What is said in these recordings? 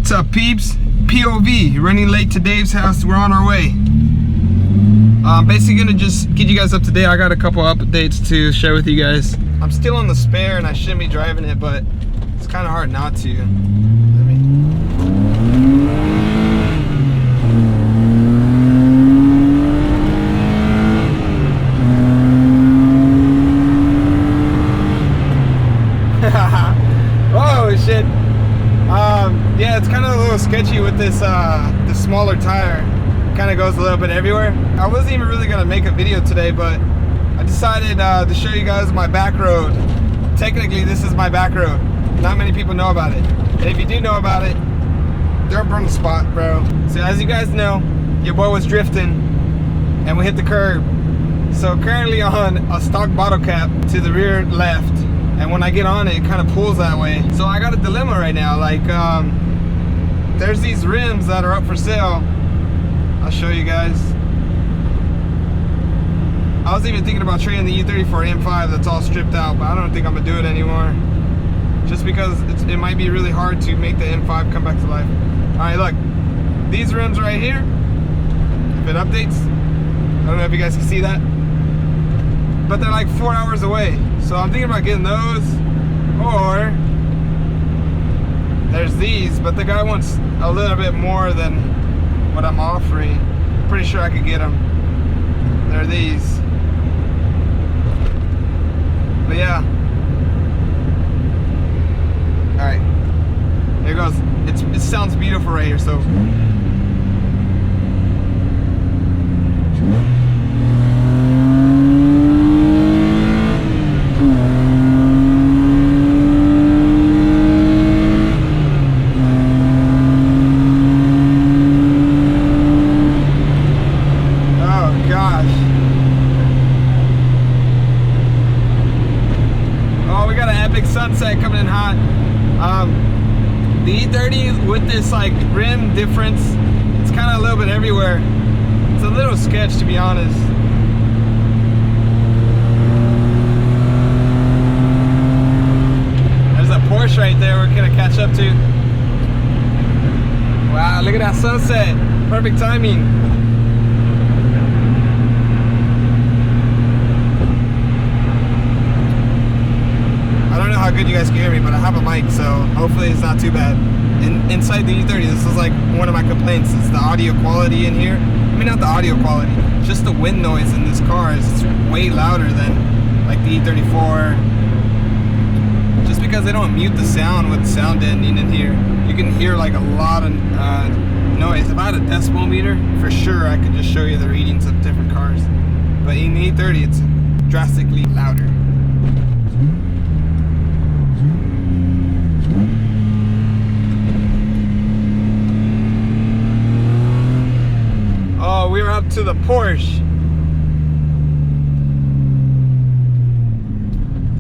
What's up, peeps? POV, running late to Dave's house. We're on our way. Basically gonna just get you guys up to date. I got a couple updates to share with you guys. I'm still on the spare and I shouldn't be driving it, but it's kind of hard not to. Oh shit. Yeah, it's kind of a little sketchy with this the smaller tire. Kind of goes a little bit everywhere. I wasn't even really gonna make a video today, but I decided to show you guys my back road. Technically, this is my back road. Not many people know about it. And if you do know about it, dirt burn spot, bro. So as you guys know, your boy was drifting and we hit the curb. So currently on a stock bottle cap to the rear left. And when I get on it, it kind of pulls that way. So I got a dilemma right now. Like, there's these rims that are up for sale. I'll show you guys. I was even thinking about trading the E30 for an M5 that's all stripped out, but I don't think I'm gonna do it anymore. Just because it might be really hard to make the M5 come back to life. All right, look. These rims right here, if it updates, I don't know if you guys can see that, but they're like 4 hours away. So I'm thinking about getting those, or there's these, but the guy wants a little bit more than what I'm offering. Pretty sure I could get them. They're these. But yeah. All right, there it goes. It sounds beautiful right here, so. Sunset coming in hot. The E30 with this like rim difference, it's kind of a little bit everywhere. It's a little sketch, to be honest. There's a Porche right there we're gonna catch up to. Wow, look at that sunset. Perfect timing. I don't know how good you guys can hear me, but I have a mic, so hopefully it's not too bad. Inside the E30, this is like one of my complaints. It's the audio quality in here. I mean, not the audio quality, just the wind noise in this car is way louder than like the E34. Just because they don't mute the sound with sound deadening in here. You can hear like a lot of noise. If I had a decibel meter, for sure I could just show you the readings of different cars. But in the E30, it's drastically louder. Oh, we were up to the Porche.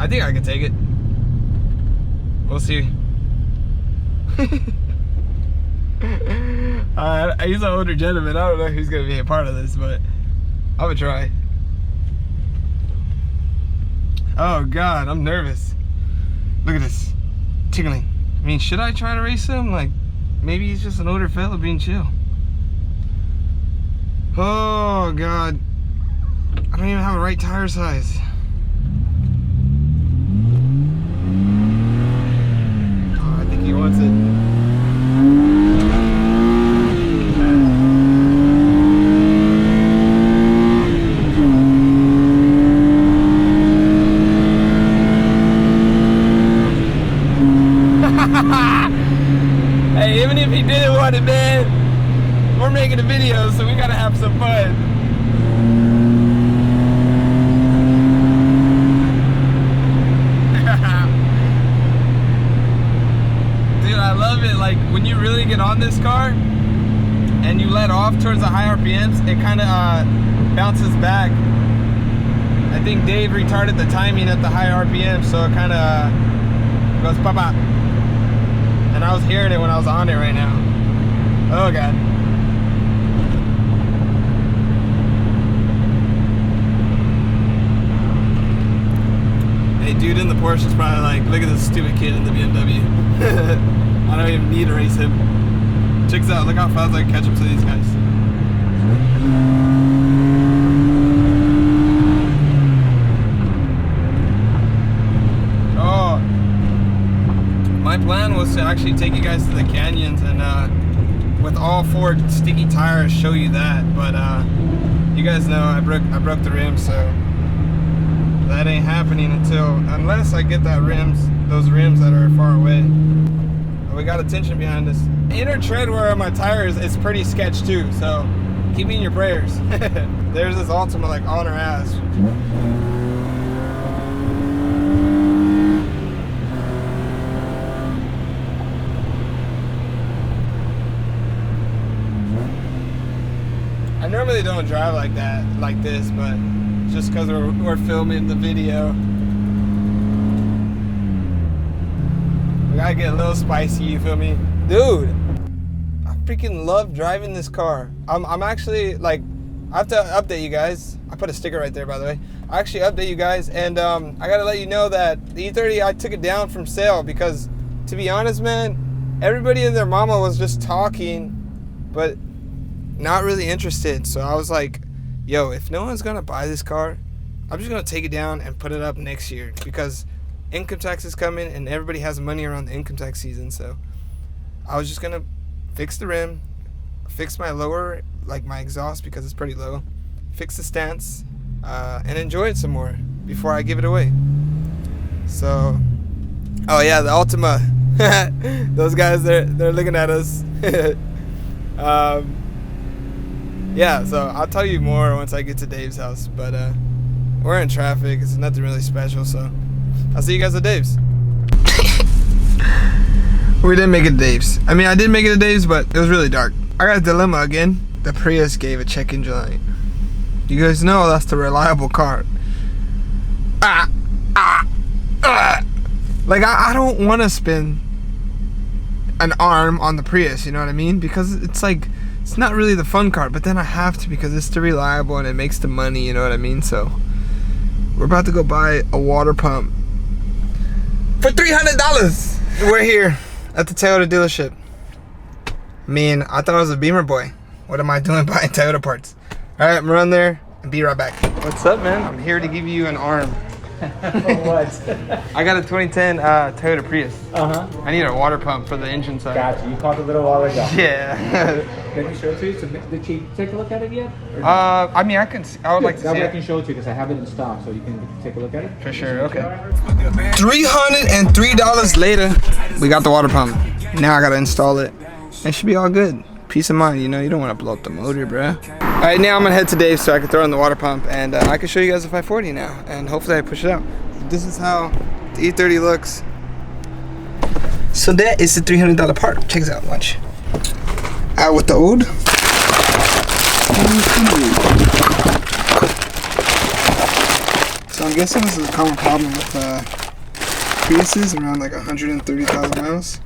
I think I can take it. We'll see. He's an older gentleman. I don't know who's gonna be a part of this, but I'm gonna try. Oh God, I'm nervous. Look at this, tickling. I mean, should I try to race him? Like, maybe he's just an older fella being chill. Oh God, I don't even have a right tire size. Oh, I think he wants it. Hey, even if he didn't want it, man, we're making a video, so we gotta have some fun. Dude, I love it. Like, when you really get on this car and you let off towards the high RPMs, it kind of bounces back. I think Dave retarded the timing at the high RPM, so it kind of goes pop-pop. And I was hearing it when I was on it right now. Oh God. Hey, dude in the Porsche is probably like, look at this stupid kid in the BMW. I don't even need to race him. Check this out. Look how fast I can catch up to these guys. Oh, my plan was to actually take you guys to the canyons and with all 4 sticky tires show you that, but you guys know I broke the rims, so that ain't happening unless I get those rims that are far away. We got a tension behind us. Inner tread wear on my tires is pretty sketch too, so keep me in your prayers. There's this Ultima like on her ass. I normally don't drive like that, like this, but just because we're filming the video. We gotta get a little spicy, you feel me? Dude, I freaking love driving this car. I'm actually like, I have to update you guys. I put a sticker right there, by the way. I actually update you guys, and I gotta let you know that the E30, I took it down from sale because, to be honest, man, everybody and their mama was just talking, but not really interested. So I was like, yo, if no one's gonna buy this car, I'm just gonna take it down and put it up next year because income tax is coming and everybody has money around the income tax season. So I was just gonna fix the rim, fix my lower, like my exhaust because it's pretty low, fix the stance, and enjoy it some more before I give it away. So, oh yeah, the Ultima. Those guys, they're looking at us. Yeah, so I'll tell you more once I get to Dave's house, but we're in traffic. It's nothing really special, so I'll see you guys at Dave's. We didn't make it to Dave's. I mean, I did make it to Dave's, but it was really dark. I got a dilemma again. The Prius gave a check engine light. You guys know that's the reliable car. Like, I don't want to spin an arm on the Prius, you know what I mean? Because it's like, it's not really the fun car, but then I have to because it's the reliable and it makes the money, you know what I mean? So we're about to go buy a water pump for $300. We're here at the Toyota dealership. I mean, I thought I was a Beamer boy. What am I doing buying Toyota parts? All right, I'm gonna run there and be right back. What's up, man? I'm here to give you an arm. For what? I got a 2010 Toyota Prius. I need a water pump for the engine side. Gotcha. You called a little while ago. Yeah. Can you show it to you? So, did she take a look at it yet? I mean, I would like to see it. I can show it to you because I have it in stock, so you can take a look at it. For sure. Okay. $303 later, we got the water pump. Now I gotta install it. It should be all good. Peace of mind, you know. You don't want to blow up the motor, bruh. All right, now I'm gonna head to Dave's so I can throw in the water pump, and I can show you guys the 540 now, and hopefully I push it out. This is how the E30 looks. So that is the $300 part. Check this out. Watch. Out with the old. So I'm guessing this is a common problem with Priuses around like 130,000 miles.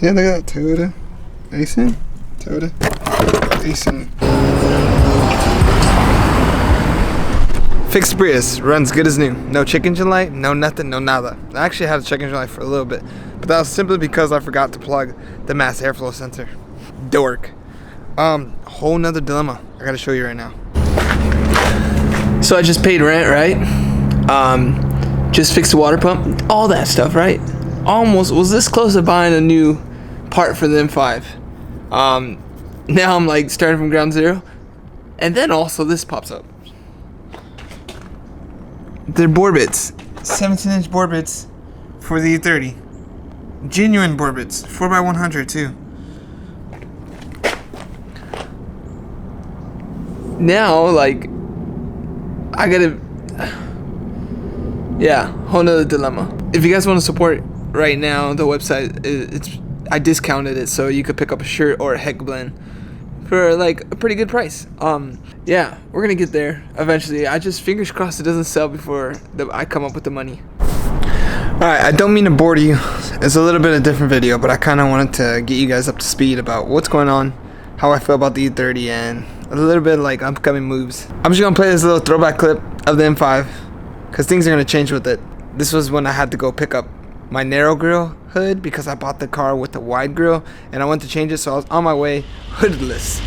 Yeah, look at that Toyota Aisin. Toyota Aisin. Fixed Prius, runs good as new. No check engine light, no nothing, no nada. I actually had a check engine light for a little bit, but that was simply because I forgot to plug the mass airflow sensor. Dork. Whole nother dilemma I gotta show you right now. So I just paid rent, right? Just fixed the water pump, all that stuff, right? Almost was this close to buying a new part for the M5. Now I'm like starting from ground zero, and then also this pops up. They're bore bits, 17-inch bore bits for the E30. Genuine bore bits, 4x100 too. Now, like, I gotta, yeah, whole nother dilemma. If you guys want to support right now, the website, I discounted it so you could pick up a shirt or a heck blend for like a pretty good price. Yeah, we're gonna get there eventually. I just fingers crossed it doesn't sell before I come up with the money. Alright, I don't mean to bore you. It's a little bit of a different video, but I kind of wanted to get you guys up to speed about what's going on, how I feel about the E30, and a little bit like upcoming moves. I'm just gonna play this little throwback clip of the M5 because things are gonna change with it. This was when I had to go pick up my narrow grill hood because I bought the car with the wide grill and I went to change it, so I was on my way hoodless.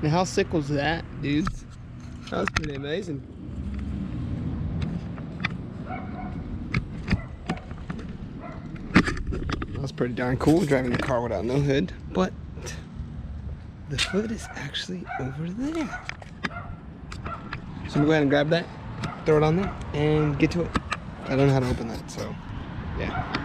Now, how sick was that, dudes? That was pretty amazing. That was pretty darn cool driving the car without no hood, but the hood is actually over there. So I'm gonna go ahead and grab that, throw it on there, and get to it. I don't know how to open that, so yeah.